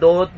2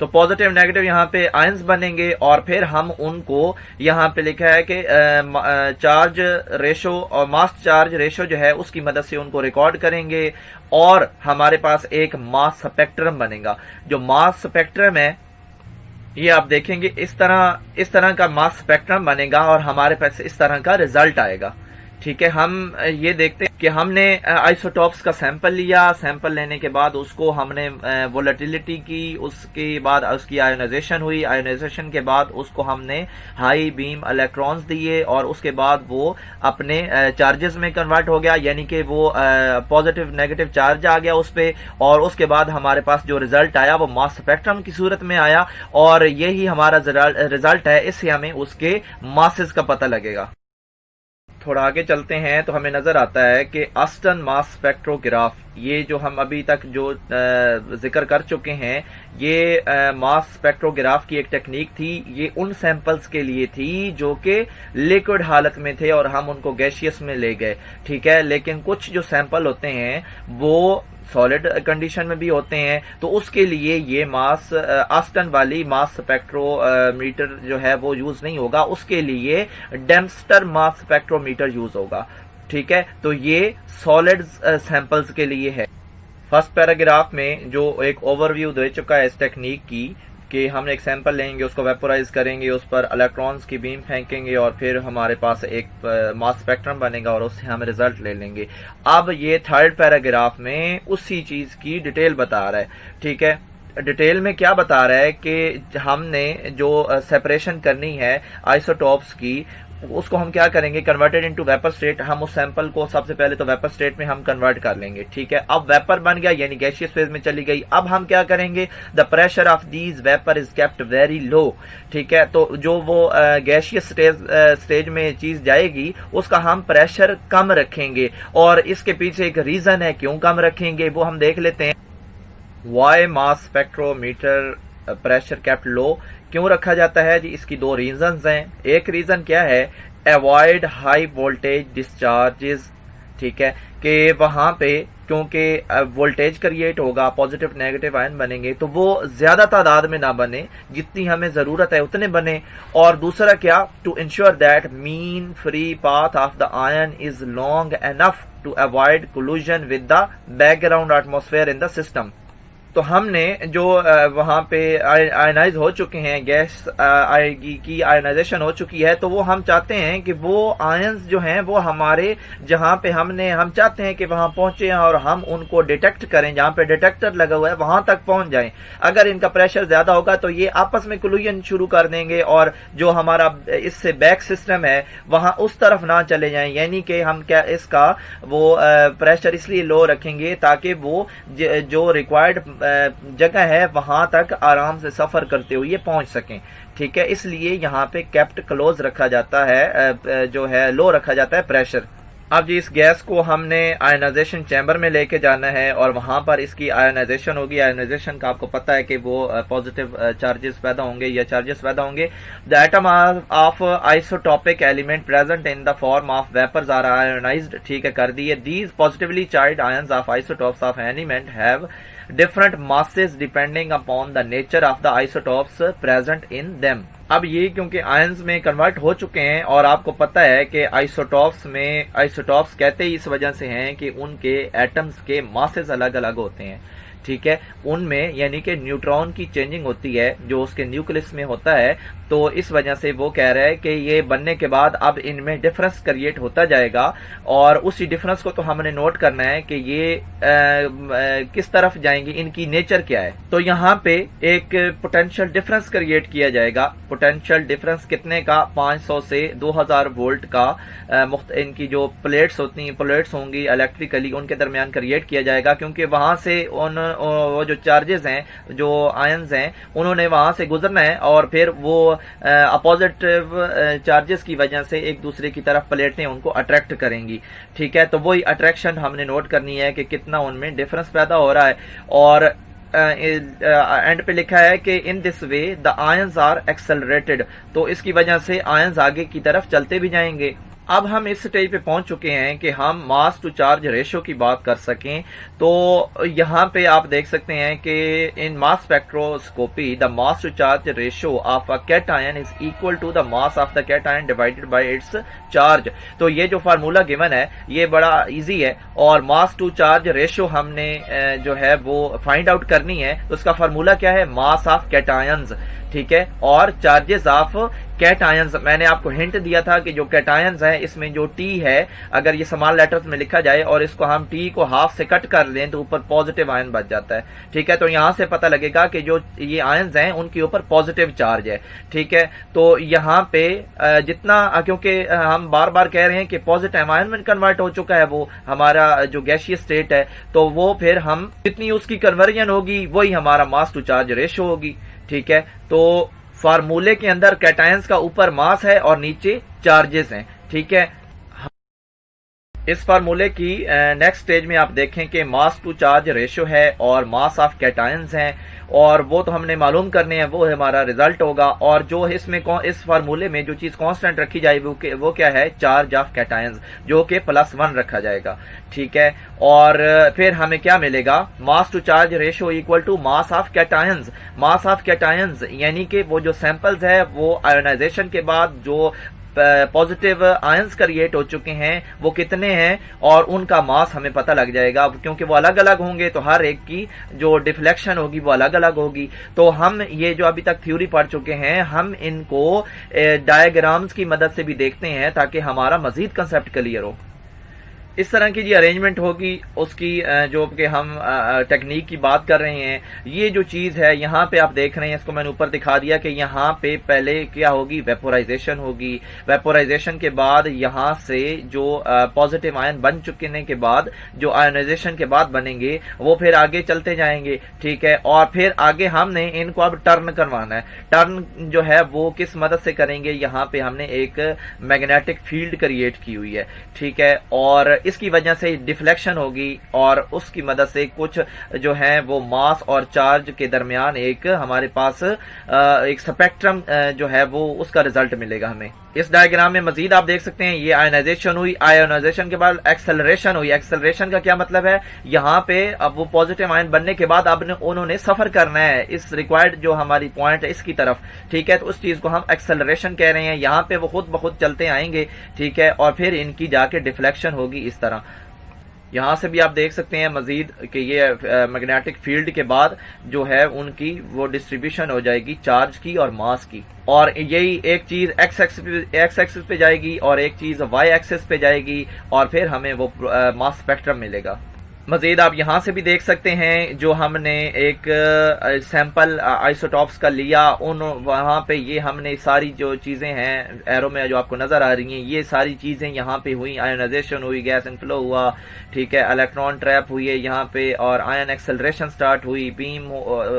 تو positive negative یہاں پہ آئنز بنیں گے اور پھر ہم ان کو یہاں پہ لکھا ہے کہ چارج ریشو اور ماس چارج ریشو جو ہے اس کی مدد سے ان کو ریکارڈ کریں گے اور ہمارے پاس ایک ماس سپیکٹرم بنے گا. جو ماس سپیکٹرم ہے یہ آپ دیکھیں گے اس طرح کا ماس سپیکٹرم بنے گا اور ہمارے پاس اس طرح کا ریزلٹ آئے گا. ٹھیک ہے, ہم یہ دیکھتے ہیں کہ ہم نے آئسوٹوپس کا سیمپل لیا, سیمپل لینے کے بعد اس کو ہم نے وولیٹیلیٹی کی, اس کے بعد اس کی آئونائزیشن ہوئی, آئونائزیشن کے بعد اس کو ہم نے ہائی بیم الیکٹرونز دیے اور اس کے بعد وہ اپنے چارجز میں کنورٹ ہو گیا, یعنی کہ وہ پازیٹیو نیگیٹو چارج آ گیا اس پہ, اور اس کے بعد ہمارے پاس جو ریزلٹ آیا وہ ماس اسپیکٹرم کی صورت میں آیا اور یہی ہمارا ریزلٹ ہے. اس سے ہمیں اس کے ماسز کا پتہ لگے گا. تھوڑا آگے چلتے ہیں تو ہمیں نظر آتا ہے کہ آسٹن ماس اسپیکٹروگراف, یہ جو ہم ابھی تک جو ذکر کر چکے ہیں, یہ ماس اسپیکٹروگراف کی ایک ٹیکنیک تھی. یہ ان سیمپلز کے لیے تھی جو کہ لیکوڈ حالت میں تھے اور ہم ان کو گیشیس میں لے گئے. ٹھیک ہے, لیکن کچھ جو سیمپل ہوتے ہیں وہ سالڈ کنڈیشن میں بھی ہوتے ہیں, تو اس کے لیے یہ ماس آسٹن والی ماس اسپیکٹرو میٹر جو ہے وہ یوز نہیں ہوگا. اس کے لیے ڈیمسٹر ماس اسپیکٹرو میٹر یوز ہوگا. ٹھیک ہے, تو یہ سالڈ سیمپلز کے لیے ہے. فرسٹ پیراگراف میں جو ایک اوور ویو دے چکا ہے اس ٹیکنیک کی کہ ہم ایک سیمپل لیں گے, اس کو ویپورائز کریں گے, اس پر الیکٹرانز کی بیم پھینکیں گے اور پھر ہمارے پاس ایک ماس اسپیکٹرم بنے گا اور اس سے ہم ریزلٹ لے لیں گے. اب یہ تھرڈ پیراگراف میں اسی چیز کی ڈیٹیل بتا رہا ہے. ٹھیک ہے, ڈیٹیل میں کیا بتا رہا ہے کہ ہم نے جو سیپریشن کرنی ہے آئسوٹوپس کی, اس کو ہم کیا کریں گے, کنورٹیڈ انٹو ویپر اسٹیٹ. ہم اس سیمپل کو سب سے پہلے تو ویپر اسٹیٹ میں ہم کنورٹ کر لیں گے. ٹھیک ہے, اب ویپر بن گیا یعنی گیشیس فیز میں چلی گئی. اب ہم کیا کریں گے, the pressure of these viper is kept very low. ٹھیک ہے, تو جو وہ گیشیس اسٹیج میں چیز جائے گی اس کا ہم پریشر کم رکھیں گے, اور اس کے پیچھے ایک ریزن ہے کیوں کم رکھیں گے, وہ ہم دیکھ لیتے ہیں. وائی ماس اسپیکٹرومیٹر پریشر کیپٹ لو کیوں رکھا جاتا ہے جی؟ اس کی دو ریزنز ہیں. ایک ریزن کیا ہے, ایوائڈ ہائی وولٹیج ڈسچارجز. ٹھیک ہے, کہ وہاں پہ کیونکہ وولٹیج کریٹ ہوگا, پازیٹیو نیگیٹو آئن بنیں گے, تو وہ زیادہ تعداد میں نہ بنے, جتنی ہمیں ضرورت ہے اتنے بنے. اور دوسرا کیا, to ensure that mean free path of the ion is long enough to avoid collision with the background atmosphere in the system. تو ہم نے جو وہاں پہ آئنائز ہو چکے ہیں, گیس کی آئنائزیشن ہو چکی ہے, تو وہ ہم چاہتے ہیں کہ وہ آئنز جو ہیں وہ ہمارے جہاں پہ ہم چاہتے ہیں کہ وہاں پہنچے اور ہم ان کو ڈیٹیکٹ کریں, جہاں پہ ڈیٹیکٹر لگا ہوا ہے وہاں تک پہنچ جائیں. اگر ان کا پریشر زیادہ ہوگا تو یہ آپس میں کولوژن شروع کر دیں گے اور جو ہمارا اس سے بیک سسٹم ہے وہاں اس طرف نہ چلے جائیں. یعنی کہ ہم کیا اس کا وہ پریشر اس لیے لو رکھیں گے تاکہ وہ جو ریکوائرڈ جگہ ہے وہاں تک آرام سے سفر کرتے ہوئے پہنچ سکیں. ٹھیک ہے, اس لیے یہاں پہ کیپٹ کلوز رکھا جاتا ہے, جو ہے لو رکھا جاتا ہے پریشر. اب جی اس گیس کو ہم نے آئنائزیشن چیمبر میں لے کے جانا ہے اور وہاں پر اس کی آئنائزیشن ہوگی. آئنائزیشن کا آپ کو پتا ہے کہ وہ پازیٹیو چارجز پیدا ہوں گے یا چارجز پیدا ہوں گے. The atom of isotopic element present in the form of vapours are ionized. ٹھیک ہے, کر دیے. These positively charged ions of isotopes of element have different masses depending upon the nature of the isotopes present in them. اب یہ کیونکہ ions میں convert ہو چکے ہیں اور آپ کو پتہ ہے کہ آئسوٹوپس کہتے ہی اس وجہ سے ہیں کہ ان کے ایٹمز کے ماسز الگ الگ ہوتے ہیں. ٹھیک ہے, ان میں یعنی کہ نیوٹرون کی چینجنگ ہوتی ہے جو اس کے نیوکلس میں ہوتا ہے, تو اس وجہ سے وہ کہہ رہا ہے کہ یہ بننے کے بعد اب ان میں ڈفرنس کریٹ ہوتا جائے گا, اور اسی ڈفرنس کو تو ہم نے نوٹ کرنا ہے کہ یہ کس طرف جائیں گی, ان کی نیچر کیا ہے. تو یہاں پہ ایک پوٹینشیل ڈفرنس کریٹ کیا جائے گا. پوٹینشیل ڈفرنس کتنے کا, 500 سے 2000 وولٹ کا. ان کی جو پلیٹس ہوتی ہیں, پلیٹس ہوں گی الیکٹریکلی, ان کے درمیان کریٹ کیا جائے گا, کیونکہ وہاں سے وہ جو چارجز ہیں, جو آئنز ہیں, انہوں نے وہاں سے گزرنا ہے اور پھر وہ اپوزٹیو چارجز کی وجہ سے ایک دوسرے کی طرف پلیٹیں ان کو اٹریکٹ کریں گی. ٹھیک ہے, تو وہی اٹریکشن ہم نے نوٹ کرنی ہے کہ کتنا ان میں ڈفرنس پیدا ہو رہا ہے. اور اینڈ پہ لکھا ہے کہ ان دس وے دا آئنز آر ایکسلریٹڈ, تو اس کی وجہ سے آئنز آگے کی طرف چلتے بھی جائیں گے. اب ہم اس سٹیج پہ پہنچ چکے ہیں کہ ہم ماس ٹو چارج ریشو کی بات کر سکیں. تو یہاں پہ آپ دیکھ سکتے ہیں کہ in mass spectroscopy the mass to charge ratio of a cation is equal to the mass of the cation divided by its charge. تو یہ جو فارمولا گیون ہے یہ بڑا ایزی ہے، اور ماس ٹو چارج ریشو ہم نے جو ہے وہ فائنڈ آؤٹ کرنی ہے. تو اس کا فارمولا کیا ہے؟ ماس آف کیٹ آئنز، ٹھیک ہے، اور چارجز آف کیٹ آئنز. میں نے آپ کو ہنٹ دیا تھا کہ جو کیٹ آئنز ہیں اس میں جو ٹی ہے اگر یہ اسمال لیٹرز میں لکھا جائے اور اس کو ہم ٹی کو ہاف سے کٹ کر لیں تو اوپر پازیٹیو آئن بچ جاتا ہے، ٹھیک ہے. تو یہاں سے پتہ لگے گا کہ جو یہ آئنز ہیں ان کے اوپر پازیٹیو چارج ہے، ٹھیک ہے. تو یہاں پہ جتنا، کیونکہ ہم بار بار کہہ رہے ہیں کہ پازیٹیو آئن میں کنورٹ ہو چکا ہے وہ ہمارا جو گیشیس اسٹیٹ ہے، تو وہ پھر ہم جتنی اس کی کنورژن ہوگی وہی ہمارا ماس ٹو چارج ریشو ہوگی، ٹھیک ہے. تو فارمولے کے اندر کیٹائنز کا اوپر ماس ہے اور نیچے چارجز ہیں، ٹھیک ہے. اس فارمولے کی نیکسٹ سٹیج میں آپ دیکھیں کہ ماس ٹو چارج ریشو ہے اور ماس آف کیٹائنز ہیں، اور وہ تو ہم نے معلوم کرنے ہیں، وہ ہمارا ریزلٹ ہوگا. اور جو اس میں اس فارمولے میں جو چیز کانسٹنٹ رکھی جائے وہ کیا ہے؟ چارج آف کیٹائنز، جو کہ +1 رکھا جائے گا، ٹھیک ہے. اور پھر ہمیں کیا ملے گا؟ Mass to charge ratio equal to mass of cations. Mass of cations یعنی کہ وہ جو سیمپلز ہے وہ آئونائزیشن کے بعد جو پازیٹیو آئنز کریٹ ہو چکے ہیں وہ کتنے ہیں، اور ان کا ماس ہمیں پتہ لگ جائے گا. کیونکہ وہ الگ الگ ہوں گے تو ہر ایک کی جو ڈیفلیکشن ہوگی وہ الگ الگ ہوگی. تو ہم یہ جو ابھی تک تھیوری پڑھ چکے ہیں ہم ان کو ڈائیگرامز کی مدد سے بھی دیکھتے ہیں تاکہ ہمارا مزید کنسیپٹ کلیئر ہو. اس طرح کی جو ارینجمنٹ ہوگی اس کی جو کہ ہم ٹیکنیک کی بات کر رہے ہیں، یہ جو چیز ہے یہاں پہ آپ دیکھ رہے ہیں، اس کو میں نے اوپر دکھا دیا کہ یہاں پہ پہلے کیا ہوگی؟ ویپورائزیشن ہوگی. ویپورائزیشن کے بعد یہاں سے جو پازیٹیو آئن بن چکنے کے بعد جو آئونائزیشن کے بعد بنیں گے وہ پھر آگے چلتے جائیں گے، ٹھیک ہے. اور پھر آگے ہم نے ان کو اب ٹرن کروانا ہے. ٹرن جو ہے وہ کس مدد سے کریں گے؟ یہاں پہ ہم نے ایک میگنیٹک فیلڈ کریٹ کی ہوئی ہے، ٹھیک ہے. اور اس کی وجہ سے ڈیفلیکشن ہوگی اور اس کی مدد سے کچھ جو ہیں وہ ماس اور چارج کے درمیان ایک ہمارے پاس ایک سپیکٹرم جو ہے وہ اس کا ریزلٹ ملے گا ہمیں. اس ڈائیگرام میں مزید آپ دیکھ سکتے ہیں یہ آئونائزیشن ہوئی، آئونائزیشن کے بعد ایکسلریشن ہوئی. ایکسلریشن کا کیا مطلب ہے؟ یہاں پہ اب وہ پازیٹیو آئن بننے کے بعد اب انہوں نے سفر کرنا ہے اس ریکوائرڈ جو ہماری پوائنٹ ہے اس کی طرف، ٹھیک ہے. تو اس چیز کو ہم ایکسلریشن کہہ رہے ہیں. یہاں پہ وہ خود بخود چلتے آئیں گے، ٹھیک ہے، اور پھر ان کی جا کے ڈیفلیکشن ہوگی اس طرح. یہاں سے بھی آپ دیکھ سکتے ہیں مزید کہ یہ میگنیٹک فیلڈ کے بعد جو ہے ان کی وہ ڈسٹریبیوشن ہو جائے گی چارج کی اور ماس کی. اور یہی ایک چیز ایکس ایکسس پہ جائے گی اور ایک چیز وائی ایکسس پہ جائے گی، اور پھر ہمیں وہ ماس اسپیکٹرم ملے گا. مزید آپ یہاں سے بھی دیکھ سکتے ہیں جو ہم نے ایک سیمپل آئسوٹاپس کا لیا، وہاں پہ یہ ہم نے ساری جو چیزیں ہیں ایرو میں جو آپ کو نظر آ رہی ہیں یہ ساری چیزیں یہاں پہ ہوئی. آئونائزیشن ہوئی، گیس انفلو ہوا، ٹھیک ہے، الیکٹران ٹریپ ہوئی ہے یہاں پہ، اور آئن ایکسلریشن سٹارٹ ہوئی، بیم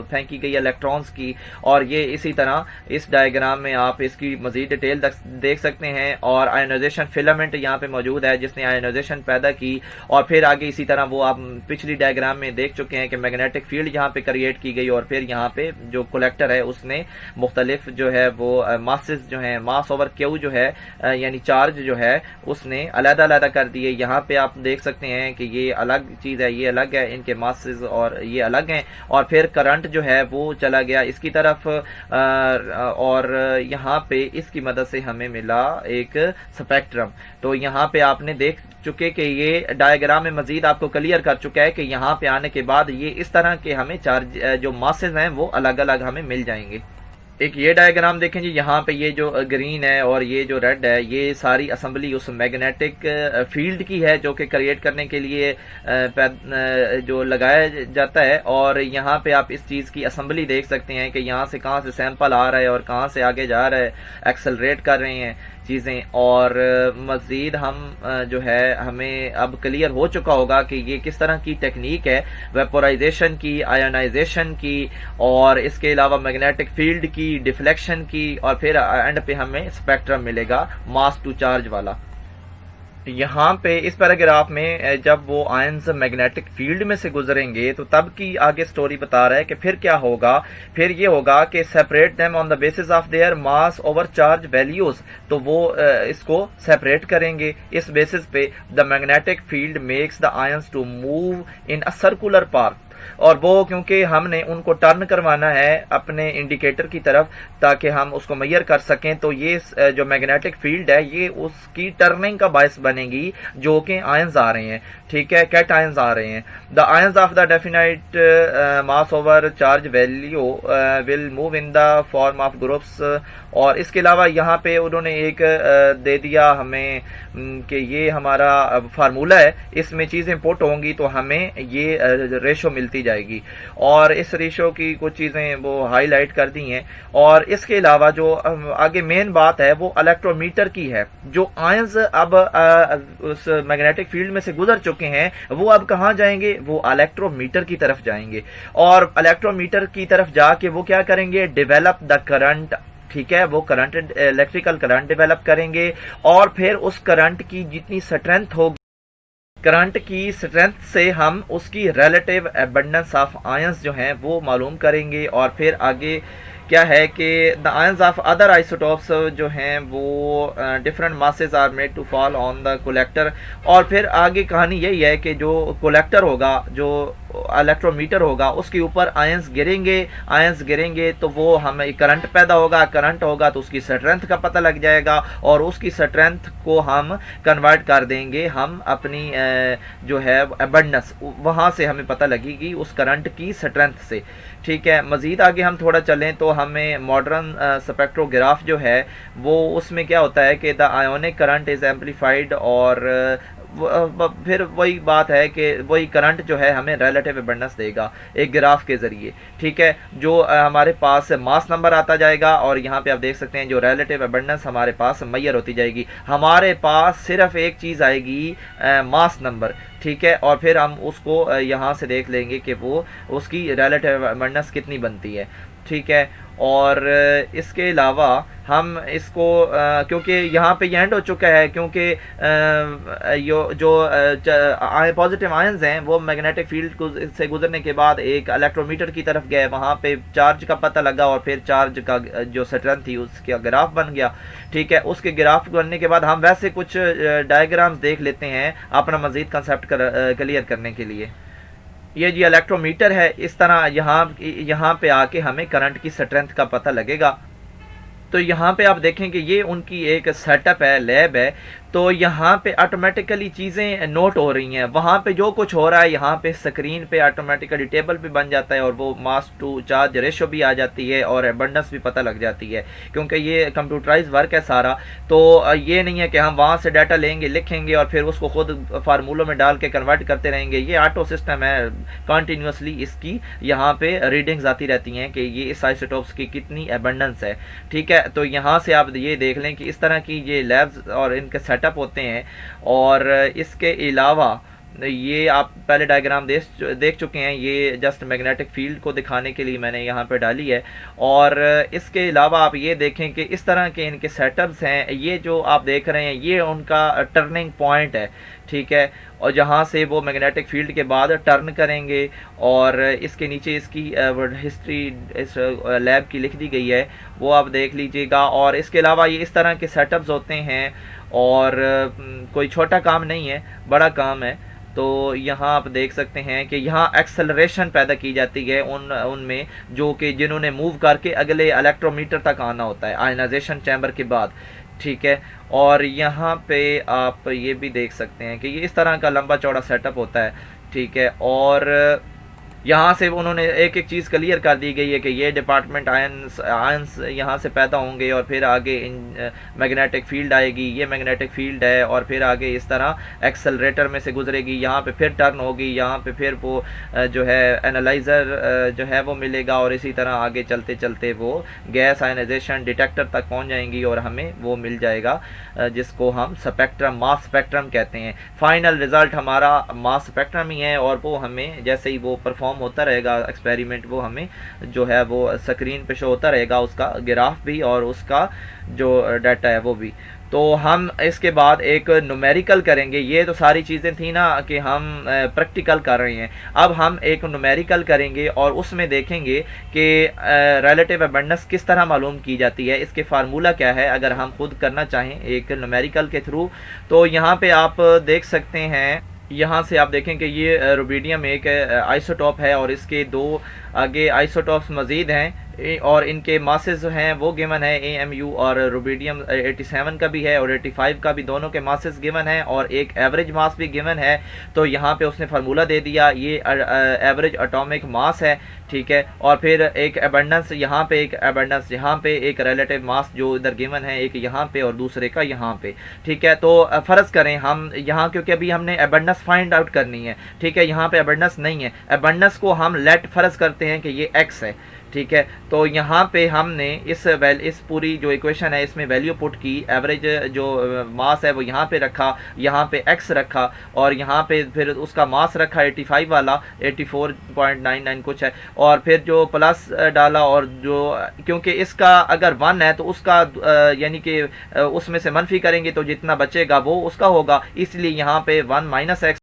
پھینکی گئی الیکٹرانز کی. اور یہ اسی طرح اس ڈائیگرام میں آپ اس کی مزید ڈیٹیل دیکھ سکتے ہیں. اور آئونائزیشن فلامنٹ یہاں پہ موجود ہے جس نے آئونائزیشن پیدا کی. اور پھر آگے اسی طرح وہ آپ پچھلی ڈائیگرام میں دیکھ چکے ہیں کہ میگنیٹک فیلڈ یہاں پہ کریٹ کی گئی، اور پھر یہاں پہ جو کلیکٹر ہے اس نے مختلف جو ہے وہ ماسز جو ہیں، ماس اوور کیو جو ہے یعنی چارج جو ہے اس نے علیحدہ علیحدہ کر دیے. یہاں پہ آپ دیکھ سکتے ہیں کہ یہ الگ چیز ہے، یہ الگ ہے، ان کے ماسز اور یہ الگ ہیں. اور پھر کرنٹ جو ہے وہ چلا گیا اس کی طرف، اور یہاں پہ اس کی مدد سے ہمیں ملا ایک سپیکٹرم. تو یہاں پہ آپ نے دیکھ چکے کہ یہ ڈائیگرام میں مزید آپ کو کلیئر کر چکا ہے کہ یہاں پہ آنے کے بعد یہ اس طرح کے ہمیں چارج جو ماسز ہیں وہ الگ الگ ہمیں مل جائیں گے. ایک یہ ڈائیگرام دیکھیں جی، یہاں پہ یہ جو گرین ہے اور یہ جو ریڈ ہے یہ ساری اسمبلی اس میگنیٹک فیلڈ کی ہے جو کہ کریٹ کرنے کے لیے جو لگایا جاتا ہے. اور یہاں پہ آپ اس چیز کی اسمبلی دیکھ سکتے ہیں کہ یہاں سے کہاں سے سیمپل آ رہا ہے اور کہاں سے آگے جا رہا ہے، ایکسلریٹ کر رہے ہیں چیزیں. اور مزید ہم جو ہے ہمیں اب کلیئر ہو چکا ہوگا کہ یہ کس طرح کی ٹیکنیک ہے ویپورائزیشن کی، آئونائزیشن کی، اور اس کے علاوہ میگنیٹک فیلڈ کی، ڈیفلیکشن کی، اور پھر اینڈ پہ ہمیں اسپیکٹرم ملے گا ماس ٹو چارج والا. یہاں پہ اس پیراگراف میں جب وہ آئنز میگنیٹک فیلڈ میں سے گزریں گے تو تب کی آگے سٹوری بتا رہا ہے کہ پھر کیا ہوگا. پھر یہ ہوگا کہ separate them on the basis of their mass over charge values. تو وہ اس کو سیپریٹ کریں گے اس بیسس پہ. The magnetic field makes the ions to move in a circular path. اور وہ کیونکہ ہم نے ان کو ٹرن کروانا ہے اپنے انڈیکیٹر کی طرف تاکہ ہم اس کو میئر کر سکیں، تو یہ جو میگنیٹک فیلڈ ہے یہ اس کی ٹرننگ کا باعث بنے گی جو کہ آئنز آ رہے ہیں. ٹھیک ہے، کیٹ آئنز آ رہے ہیں. The ions of the definite mass over charge value will move in the form of groups. اور اس کے علاوہ یہاں پہ انہوں نے ایک دے دیا ہمیں کہ یہ ہمارا فارمولہ ہے، اس میں چیزیں پٹ ہوں گی تو ہمیں یہ ریشو ملتی جائے گی. اور اس ریشو کی کچھ چیزیں وہ ہائی لائٹ کر دی ہیں. اور اس کے علاوہ جو آگے مین بات ہے وہ الیکٹرومیٹر کی ہے. جو آئنز اب اس میگنیٹک فیلڈ میں سے گزر چکے ہیں وہ اب کہاں جائیں گے؟ وہ الیکٹرومیٹر کی طرف جائیں گے. اور الیکٹرومیٹر کی طرف جا کے وہ کیا کریں گے؟ Develop the current. ٹھیک ہے، وہ کرنٹ الیکٹریکل کرنٹ ڈیولپ کریں گے. اور پھر اس کرنٹ کی جتنی اسٹرینتھ ہوگی، کرنٹ کی اسٹرینتھ سے ہم اس کی ریلیٹیو ایبنڈنس آف آئنز جو ہیں وہ معلوم کریں گے. اور پھر آگے کیا ہے کہ the ions of other isotopes جو ہیں وہ different masses are made to fall on the collector. اور پھر آگے کہانی یہی ہے کہ جو کولیکٹر ہوگا، جو الیکٹرومیٹر ہوگا، اس کے اوپر آئنز گریں گے تو وہ ہمیں کرنٹ پیدا ہوگا. کرنٹ ہوگا تو اس کی اسٹرینتھ کا پتہ لگ جائے گا اور اس کی اسٹرینتھ کو ہم کنورٹ کر دیں گے ہم اپنی جو ہے ایبنڈنس، وہاں سے ہمیں پتہ لگے گی اس کرنٹ کی اسٹرینتھ سے. ٹھیک ہے، مزید آگے ہم تھوڑا چلیں تو ہمیں ماڈرن سپیکٹروگراف جو ہے وہ اس میں کیا ہوتا ہے کہ دا آئونک کرنٹ از ایمپلیفائڈ. اور پھر وہی بات ہے کہ وہی کرنٹ جو ہے ہمیں ریلیٹیو ایبنڈنس دے گا ایک گراف کے ذریعے. ٹھیک ہے، جو ہمارے پاس ماس نمبر آتا جائے گا اور یہاں پہ آپ دیکھ سکتے ہیں جو ریلیٹیو ایبنڈنس ہمارے پاس میئر ہوتی جائے گی. ہمارے پاس صرف ایک چیز آئے گی، ماس نمبر. ٹھیک ہے، اور پھر ہم اس کو یہاں سے دیکھ لیں گے کہ وہ اس کی ریلیٹیو ایبنڈنس کتنی بنتی ہے. ٹھیک ہے، اور اس کے علاوہ ہم اس کو کیونکہ یہاں پہ یہ اینڈ ہو چکا ہے، کیونکہ جو پازیٹیو آئنز ہیں وہ میگنیٹک فیلڈ سے گزرنے کے بعد ایک الیکٹرومیٹر کی طرف گئے، وہاں پہ چارج کا پتہ لگا اور پھر چارج کا جو اسٹرینتھ تھی اس کا گراف بن گیا. ٹھیک ہے، اس کے گراف بننے کے بعد ہم ویسے کچھ ڈائیگرامز دیکھ لیتے ہیں اپنا مزید کنسیپٹ کلیئر کرنے کے لیے. یہ جی الیکٹرومیٹر ہے، اس طرح یہاں پہ آ کے ہمیں کرنٹ کی اسٹرینتھ کا پتہ لگے گا. تو یہاں پہ آپ دیکھیں کہ یہ ان کی ایک سیٹ اپ ہے، لیب ہے. تو یہاں پہ آٹومیٹیکلی چیزیں نوٹ ہو رہی ہیں، وہاں پہ جو کچھ ہو رہا ہے یہاں پہ اسکرین پہ آٹومیٹیکلی ٹیبل بھی بن جاتا ہے اور وہ ماس ٹو چارج ریشو بھی آ جاتی ہے اور ایبنڈنس بھی پتہ لگ جاتی ہے، کیونکہ یہ کمپیوٹرائز ورک ہے سارا. تو یہ نہیں ہے کہ ہم وہاں سے ڈیٹا لیں گے، لکھیں گے اور پھر اس کو خود فارمولوں میں ڈال کے کنورٹ کرتے رہیں گے. یہ آٹو سسٹم ہے، کنٹینیوسلی اس کی یہاں پہ ریڈنگز آتی رہتی ہیں کہ یہ اس آئسوٹوپس کی کتنی ایبنڈنس ہے. ٹھیک ہے، تو یہاں سے آپ یہ دیکھ لیں کہ اس طرح کی یہ لیبز اور ان کے سیٹ اپ ہوتے ہیں. اور اس کے علاوہ یہ آپ پہلے ڈائیگرام دیکھ چکے ہیں، یہ جسٹ میگنیٹک فیلڈ کو دکھانے کے لیے میں نے یہاں پہ ڈالی ہے. اور اس کے علاوہ آپ یہ دیکھیں کہ اس طرح کے ان کے سیٹ اپس ہیں، یہ جو آپ دیکھ رہے ہیں یہ ان کا ٹرننگ پوائنٹ ہے. ٹھیک ہے، اور جہاں سے وہ میگنیٹک فیلڈ کے بعد ٹرن کریں گے. اور اس کے نیچے اس کی ہسٹری اس لیب کی لکھ دی گئی ہے، وہ آپ دیکھ لیجئے گا. اور اس کے علاوہ یہ اس طرح کے سیٹ اپس ہوتے ہیں اور کوئی چھوٹا کام نہیں ہے، بڑا کام ہے. تو یہاں آپ دیکھ سکتے ہیں کہ یہاں ایکسلریشن پیدا کی جاتی ہے ان میں جو کہ جنہوں نے موو کر کے اگلے الیکٹرومیٹر تک آنا ہوتا ہے آئنائزیشن چیمبر کے بعد. ٹھیک ہے، اور یہاں پہ آپ یہ بھی دیکھ سکتے ہیں کہ یہ اس طرح کا لمبا چوڑا سیٹ اپ ہوتا ہے. ٹھیک ہے، اور یہاں سے انہوں نے ایک ایک چیز کلیئر کر دی گئی ہے کہ یہ ڈپارٹمنٹ آئنس یہاں سے پیدا ہوں گے اور پھر آگے میگنیٹک فیلڈ آئے گی، یہ میگنیٹک فیلڈ ہے اور پھر آگے اس طرح ایکسلریٹر میں سے گزرے گی، یہاں پہ پھر ٹرن ہوگی، یہاں پہ پھر وہ جو ہے اینالائزر جو ہے وہ ملے گا اور اسی طرح آگے چلتے چلتے وہ گیس آئنائزیشن ڈیٹیکٹر تک پہنچ جائیں گی اور ہمیں وہ مل جائے گا جس کو ہم سپیکٹرم، ماس سپیکٹرم کہتے ہیں. فائنل رزلٹ ہمارا ماس سپیکٹرم ہی ہے اور وہ ہمیں جیسے ہی وہ پرفارم ہوتا رہے گا ایکسپیریمنٹ، وہ ہمیں جو ہے وہ اسکرین پہ شو ہوتا رہے گا، اس کا گراف بھی اور اس کا جو ڈیٹا ہے وہ بھی. تو ہم اس کے بعد ایک نومیریکل کریں گے. یہ تو ساری چیزیں تھیں نا کہ ہم پریکٹیکل کر رہے ہیں. اب ہم ایک نومیریکل کریں گے اور اس میں دیکھیں گے کہ ریلیٹیو ابنڈنس کس طرح معلوم کی جاتی ہے, اس کے فارمولا کیا ہے اگر ہم خود کرنا چاہیں ایک نومیریکل کے تھرو. تو یہاں پہ آپ دیکھ سکتے ہیں, یہاں سے آپ دیکھیں کہ یہ روبیڈیم ایک آئسوٹاپ ہے اور اس کے دو آگے آئسوٹاپس مزید ہیں اور ان کے ماسز ہیں وہ گیون ہے AMU اور روبیڈیم 87 کا بھی ہے اور 85 کا بھی, دونوں کے ماسز گیون ہیں اور ایک ایوریج ماس بھی گیون ہے. تو یہاں پہ اس نے فارمولا دے دیا, یہ ایوریج اٹامک ماس ہے, ٹھیک ہے, اور پھر ایک ابنڈنس یہاں پہ, ایک ابنڈنس یہاں پہ, ایک ریلیٹیو ماس جو ادھر گیون ہے ایک یہاں پہ اور دوسرے کا یہاں پہ, ٹھیک ہے. تو فرض کریں ہم یہاں, کیونکہ ابھی ہم نے ابنڈنس فائنڈ آؤٹ کرنی ہے, ٹھیک ہے, یہاں پہ ابنڈنس نہیں ہے, ابنڈنس کو ہم لیٹ فرض کرتے ہیں کہ یہ x ہے, ٹھیک ہے. تو یہاں پہ ہم نے اس پوری جو ایکویشن ہے اس میں ویلیو پٹ کی, ایوریج جو ماس ہے وہ یہاں پہ رکھا, یہاں پہ x رکھا اور یہاں پہ پھر اس کا ماس رکھا 85 والا 84.99 کچھ ہے, اور پھر جو پلس ڈالا اور جو کیونکہ اس کا اگر 1 ہے تو اس کا یعنی کہ اس میں سے منفی کریں گے تو جتنا بچے گا وہ اس کا ہوگا, اس لیے یہاں پہ 1 مائنس ایکس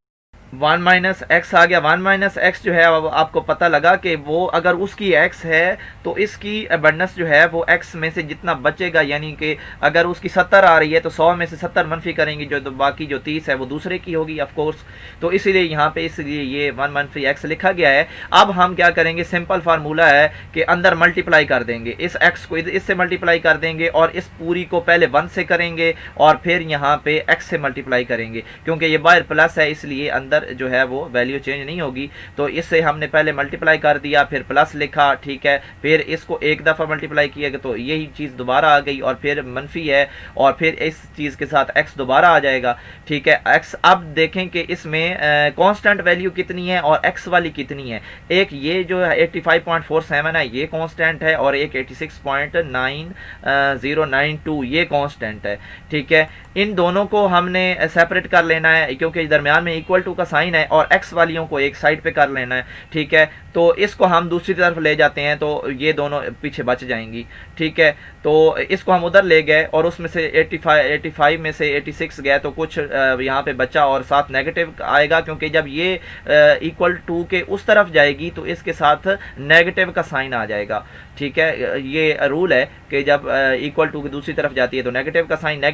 آ گیا. 1 مائنس ایکس جو ہے آپ کو پتہ لگا کہ وہ اگر اس کی x ہے تو اس کی ابنڈنس جو ہے وہ x میں سے جتنا بچے گا, یعنی کہ اگر اس کی 70 آ رہی ہے تو 100 میں سے 70 منفی کریں گے, جو تو باقی جو 30 ہے وہ دوسرے کی ہوگی آف کورس. تو اسی لیے یہاں پہ اس لیے یہ 1 منفی x لکھا گیا ہے. اب ہم کیا کریں گے, سمپل فارمولا ہے کہ اندر ملٹیپلائی کر دیں گے, اس x کو اس سے ملٹیپلائی کر دیں گے اور اس پوری کو پہلے 1 سے کریں گے اور پھر یہاں پہ x سے ملٹیپلائی کریں گے, کیونکہ یہ باہر پلس ہے اس لیے اندر جو ہے وہ ویلیو چینج نہیں ہوگی. تو اس سے ہم نے پہلے ملٹیپلائی کر دیا, پھر پلس لکھا, ٹھیک ہے, پھر اس کو ایک دفعہ ملٹیپلائی کیا گیا تو یہی چیز دوبارہ آ گئی اور پھر منفی ہے اور پھر اس چیز کے ساتھ x دوبارہ آ جائے گا, ٹھیک ہے. x اب دیکھیں کہ اس میں کانسٹنٹ ویلیو کتنی ہے اور x والی کتنی ہے. ایک یہ جو 85.47 ہے یہ کانسٹنٹ ہے اور ایک 86.9092 یہ کانسٹنٹ ہے, ٹھیک ہے. ان دونوں کو ہم نے سیپریٹ کر لینا ہے کیونکہ درمیان میں ایکول ٹو کا سائن ہے اور x والیوں کو ایک سائڈ پہ کر لینا ہے, ٹھیک ہے. تو اس کو ہم دوسری طرف لے جاتے ہیں تو یہ دونوں پیچھے بچ جائیں گی, ٹھیک ہے. تو اس کو ہم ادھر لے گئے اور اس میں سے 85 میں سے 86 گئے تو کچھ یہاں پہ بچا اور ساتھ نیگیٹو آئے گا, کیونکہ جب یہ ایکول ٹو کے اس طرف جائے گی تو اس کے ساتھ نیگیٹو کا سائن آ جائے گا, ٹھیک ہے. یہ رول ہے کہ جب ایکول ٹو کی دوسری طرف جاتی ہے تو نیگیٹو کا سائن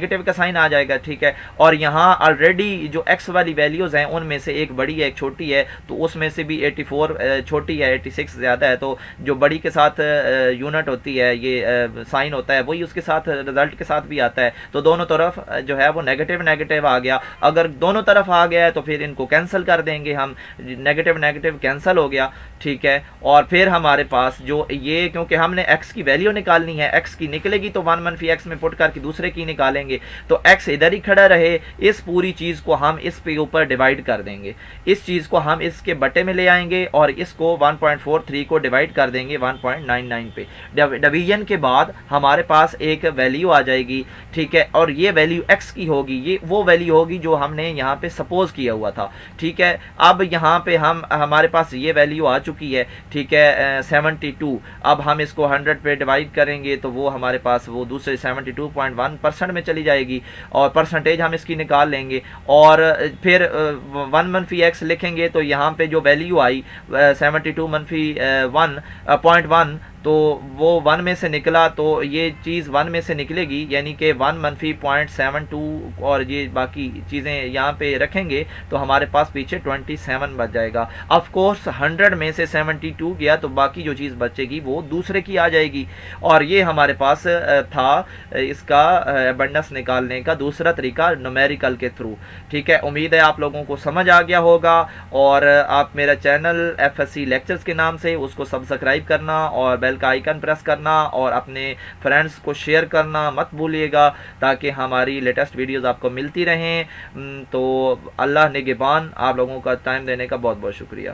آ جائے گا, ٹھیک ہے. اور یہاں آلریڈی جو x والی ویلیوز ہیں ان میں سے ایک بڑی ہے ایک چھوٹی ہے, تو اس میں سے بھی 84 چھوٹی ہے 86 زیادہ ہے, تو جو بڑی کے ساتھ یونٹ ہوتی ہے یہ سائن ہوتا ہے وہی اس کے ساتھ رزلٹ کے ساتھ بھی آتا ہے. تو دونوں طرف جو ہے وہ نیگیٹو آ گیا. اگر دونوں طرف آ گیا ہے تو پھر ان کو کینسل کر دیں گے ہم, نیگیٹو کینسل ہو گیا, ٹھیک ہے. اور پھر ہمارے پاس جو یہ کیونکہ ہم نے x کی ویلیو نکالنی ہے, x کی نکلے گی تو 1 منفی x میں پٹ کر کے دوسرے کی نکالیں گے, تو x ادھر ہی کھڑا رہے, اس پوری چیز کو ہم اس پہ اوپر ڈیوائڈ کر دیں گے, اس چیز کو ہم اس کے بٹے میں لے آئیں گے اور اس کو 1.43 کو ڈیوائڈ کر دیں گے 1.99 پہ. ڈویژن کے بعد ہمارے پاس ایک ویلیو آ جائے گی, ٹھیک ہے, اور یہ ویلیو x کی ہوگی, یہ وہ ویلیو ہوگی جو ہم نے یہاں پہ سپوز کیا ہوا تھا, ٹھیک ہے. اب یہاں پہ ہمارے پاس یہ ویلیو آ چکی ہے, ٹھیک ہے, 72. اب ہم اس کو 100 پہ ڈیوائڈ کریں گے تو وہ ہمارے پاس وہ دوسرے 72.1% میں چلی جائے گی اور پرسنٹیج ہم اس کی نکال لیں گے اور پھر 1 منفی x لکھیں گے تو یہاں پہ جو ویلیو آئی 72 منفی 1.1 تو وہ 1 میں سے نکلا, تو یہ چیز 1 میں سے نکلے گی, یعنی کہ 1 منفی 0.72 اور یہ باقی چیزیں یہاں پہ رکھیں گے تو ہمارے پاس پیچھے 27 بچ جائے گا. آف کورس 100 میں سے 72 گیا تو باقی جو چیز بچے گی وہ دوسرے کی آ جائے گی. اور یہ ہمارے پاس تھا اس کا ابنڈنس نکالنے کا دوسرا طریقہ نومیریکل کے تھرو, ٹھیک ہے. امید ہے آپ لوگوں کو سمجھ آ گیا ہوگا اور آپ میرا چینل FSC لیکچرز کے نام سے اس کو سبسکرائب کرنا اور بیل کا آئیکن پریس کرنا اور اپنے فرینڈز کو شیئر کرنا مت بھولیے گا تاکہ ہماری لیٹسٹ ویڈیوز آپ کو ملتی رہیں. تو اللہ نگہبان. آپ لوگوں کا ٹائم دینے کا بہت بہت شکریہ.